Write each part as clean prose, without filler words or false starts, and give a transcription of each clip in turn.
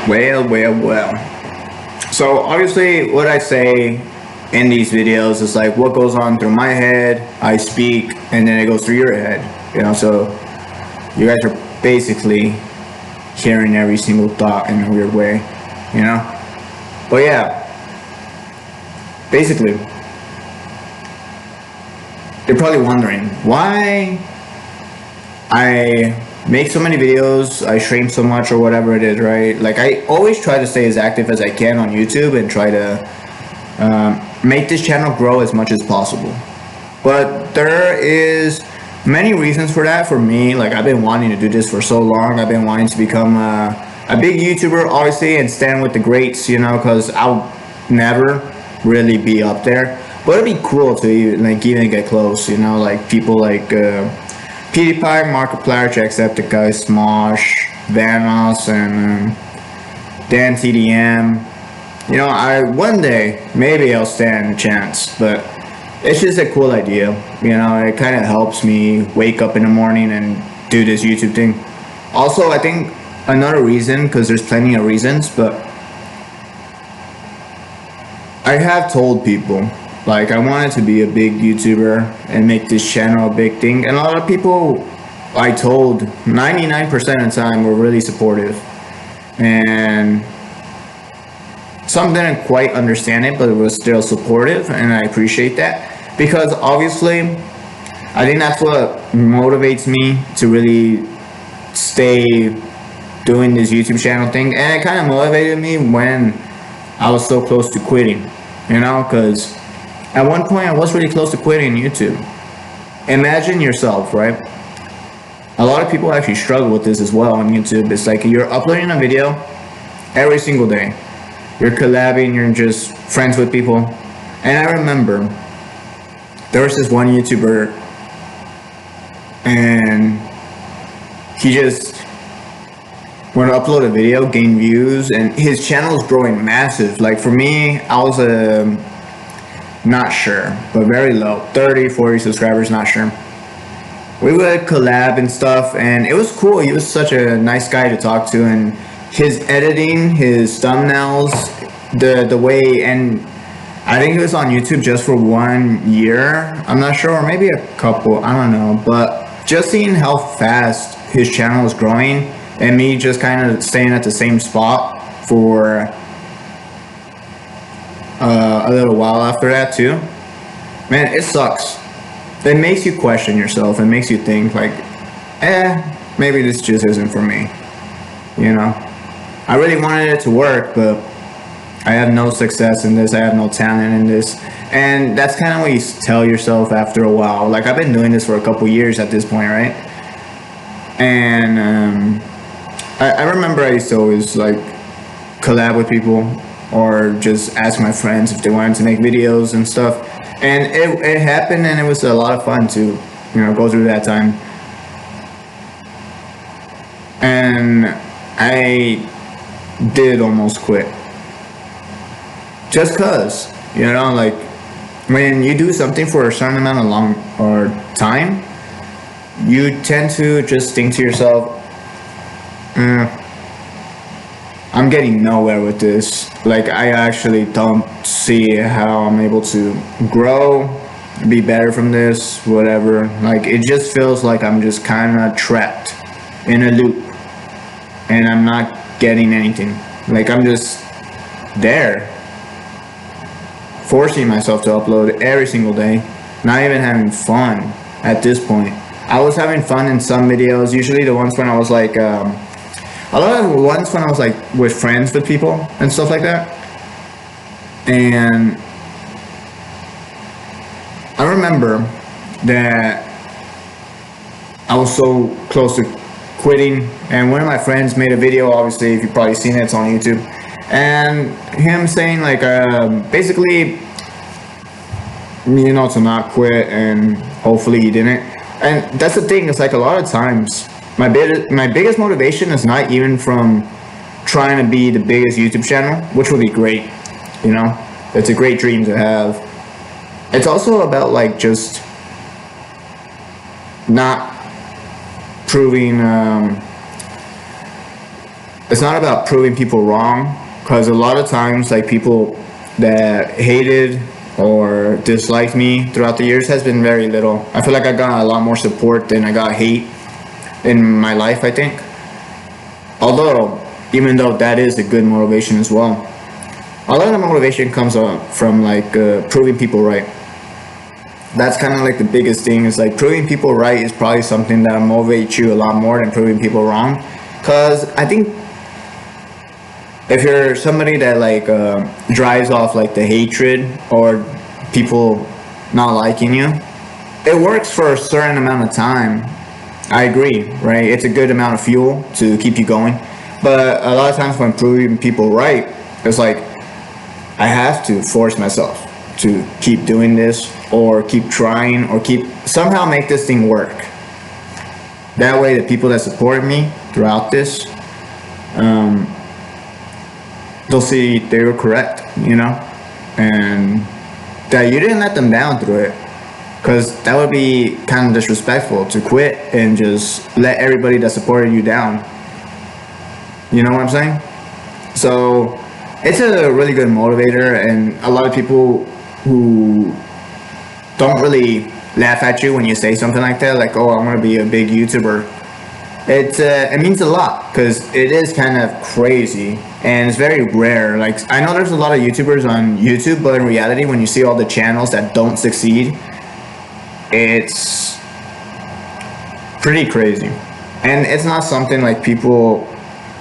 Well. So obviously what I say in these videos is like what goes on through my head, I speak, and then it goes through your head. So you guys are basically hearing every single thought in a weird way, But yeah, basically, you're probably wondering why I make so many videos, I stream so much or whatever it is, right? Like I always try to stay as active as I can on YouTube and try to make this channel grow as much as possible. But there is many reasons for that for me. Like I've been wanting to do this for so long. I've been wanting to become a big YouTuber, obviously, and stand with the greats, because I'll never really be up there. But it'd be cool to even get close, like people like PewDiePie, Markiplier, Jacksepticeye, Smosh, Vanoss, and Dan TDM. One day maybe I'll stand a chance, but it's just a cool idea. It kind of helps me wake up in the morning and do this YouTube thing. Also, I think another reason, because there's plenty of reasons, but I have told people, like, I wanted to be a big YouTuber and make this channel a big thing. And a lot of people I told, 99% of the time, were really supportive. And some didn't quite understand it, but it was still supportive, and I appreciate that. Because obviously, I think that's what motivates me to really stay doing this YouTube channel thing. And it kind of motivated me when I was so close to quitting, because at one point I was really close to quitting YouTube. Imagine yourself, right? A lot of people actually struggle with this as well on YouTube. It's like you're uploading a video every single day. You're collabing, you're just friends with people. And I remember there was this one YouTuber, and he just would upload a video, gain views, and his channel is growing massive. Like for me, I was not sure, but very low, 30, 40 subscribers, not sure. We would collab and stuff, and it was cool. He was such a nice guy to talk to, and his editing, his thumbnails, the way, and I think he was on YouTube just for 1 year. I'm not sure, or maybe a couple, I don't know. But just seeing how fast his channel was growing, and me just kind of staying at the same spot for a little while after that too, man, it sucks. It makes you question yourself. It makes you think like, maybe this just isn't for me. I really wanted it to work, but I have no success in this. I have no talent in this. And that's kind of what you tell yourself after a while. Like I've been doing this for a couple years at this point, right? And I remember I used to always like collab with people or just ask my friends if they wanted to make videos and stuff. And it happened, and it was a lot of fun to, go through that time. And I did almost quit. Just cause, like when you do something for a certain amount of time, you tend to just think to yourself, I'm getting nowhere with this. Like I actually don't see how I'm able to grow, be better from this, whatever. Like it just feels like I'm just kind of trapped in a loop, and I'm not getting anything. Like I'm just there, forcing myself to upload every single day, not even having fun at this point. I was having fun in some videos, usually the ones when I was like, a lot of ones when I was like with friends with people and stuff like that. And I remember that I was so close to quitting, and one of my friends made a video, obviously if you've probably seen it, it's on YouTube, and him saying like basically to not quit, and hopefully he didn't. And that's the thing, it's like a lot of times my biggest motivation is not even from trying to be the biggest YouTube channel, which would be great, it's a great dream to have. It's also about like just not proving it's not about proving people wrong, because a lot of times, like, people that hated or disliked me throughout the years has been very little. I feel like I got a lot more support than I got hate in my life, I think. Although, even though that is a good motivation as well, a lot of the motivation comes from like proving people right. That's kind of like the biggest thing, is like proving people right is probably something that motivates you a lot more than proving people wrong. Because I think if you're somebody that like drives off like the hatred or people not liking you, it works for a certain amount of time. I agree, right? It's a good amount of fuel to keep you going. But a lot of times when proving people right, it's like I have to force myself to keep doing this or keep trying or keep somehow make this thing work. That way the people that supported me throughout this, they'll see they were correct, and that you didn't let them down through it. Because that would be kind of disrespectful to quit and just let everybody that supported you down. You know what I'm saying? So it's a really good motivator, and a lot of people who don't really laugh at you when you say something like that, like, oh, I want to be a big YouTuber. It means a lot, because it is kind of crazy and it's very rare. Like, I know there's a lot of YouTubers on YouTube, but in reality, when you see all the channels that don't succeed, it's pretty crazy. And it's not something like people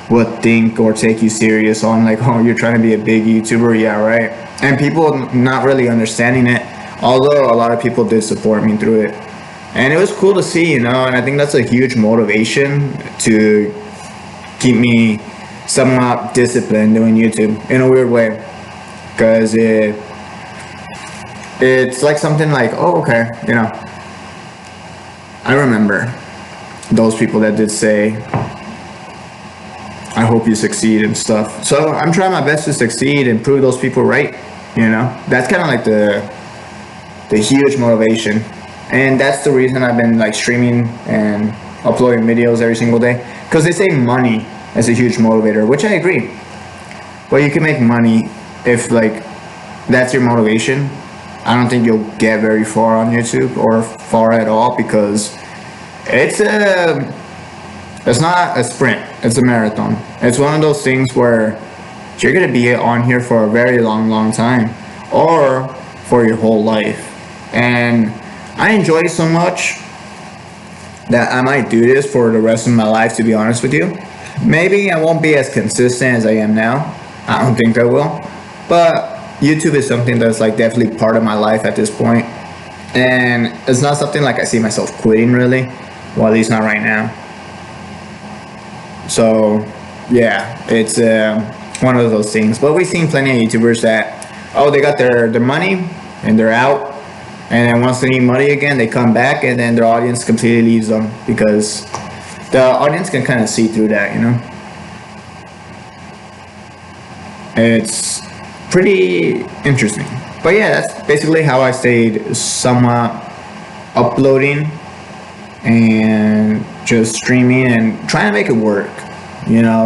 would think or take you serious on, like, oh, you're trying to be a big YouTuber, yeah, right. And people not really understanding it, although a lot of people did support me through it. And it was cool to see, and I think that's a huge motivation to keep me somewhat disciplined doing YouTube in a weird way. Because it's like something like, oh, okay, I remember those people that did say, I hope you succeed and stuff. So I'm trying my best to succeed and prove those people right, That's kind of like the huge motivation. And that's the reason I've been like streaming and uploading videos every single day. Because they say money is a huge motivator, which I agree. But you can make money if like that's your motivation. I don't think you'll get very far on YouTube or far at all, because it's not a sprint, it's a marathon. It's one of those things where you're gonna be on here for a very long time, or for your whole life. And I enjoy it so much that I might do this for the rest of my life, to be honest with you. Maybe I won't be as consistent as I am now. I don't think I will. But YouTube is something that's like definitely part of my life at this point. And it's not something like I see myself quitting, really. Well, at least not right now. So, yeah, it's one of those things. But we've seen plenty of YouTubers that, oh, they got their money and they're out. And then once they need money again, they come back, and then their audience completely leaves them, because the audience can kind of see through that, It's pretty interesting. But yeah, that's basically how I stayed somewhat uploading and just streaming and trying to make it work,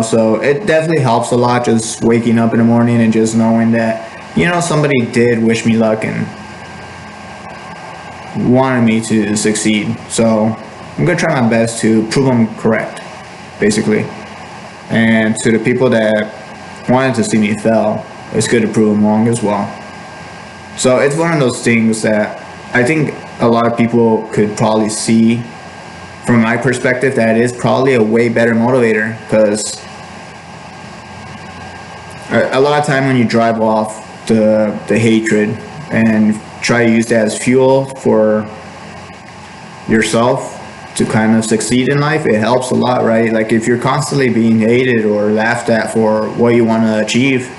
So it definitely helps a lot, just waking up in the morning and just knowing that, somebody did wish me luck and wanted me to succeed. So I'm gonna try my best to prove them correct, basically. And to the people that wanted to see me fail, it's good to prove them wrong as well. So it's one of those things that I think a lot of people could probably see from my perspective, that is probably a way better motivator, because a lot of time when you drive off the hatred and try to use that as fuel for yourself to kind of succeed in life, it helps a lot, right? Like if you're constantly being hated or laughed at for what you want to achieve,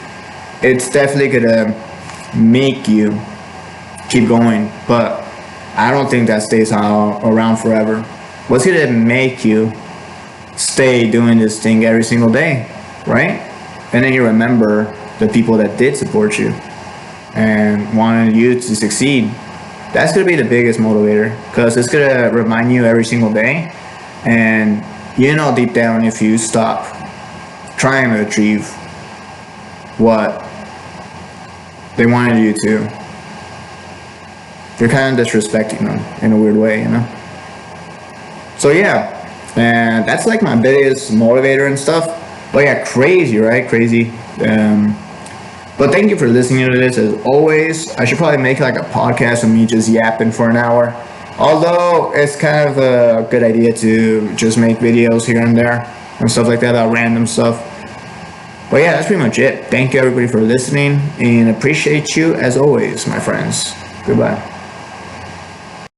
it's definitely gonna make you keep going. But I don't think that stays around forever. What's gonna make you stay doing this thing every single day, right? And then you remember the people that did support you and wanted you to succeed. That's gonna be the biggest motivator, because it's gonna remind you every single day. And deep down, if you stop trying to achieve what they wanted you to, you're kind of disrespecting them in a weird way, you know? So yeah, and that's like my biggest motivator and stuff. But yeah, crazy, right? Crazy. But thank you for listening to this as always. I should probably make like a podcast of me just yapping for an hour. Although it's kind of a good idea to just make videos here and there and stuff like that, about random stuff. But yeah, that's pretty much it. Thank you everybody for listening, and appreciate you as always, my friends. Goodbye.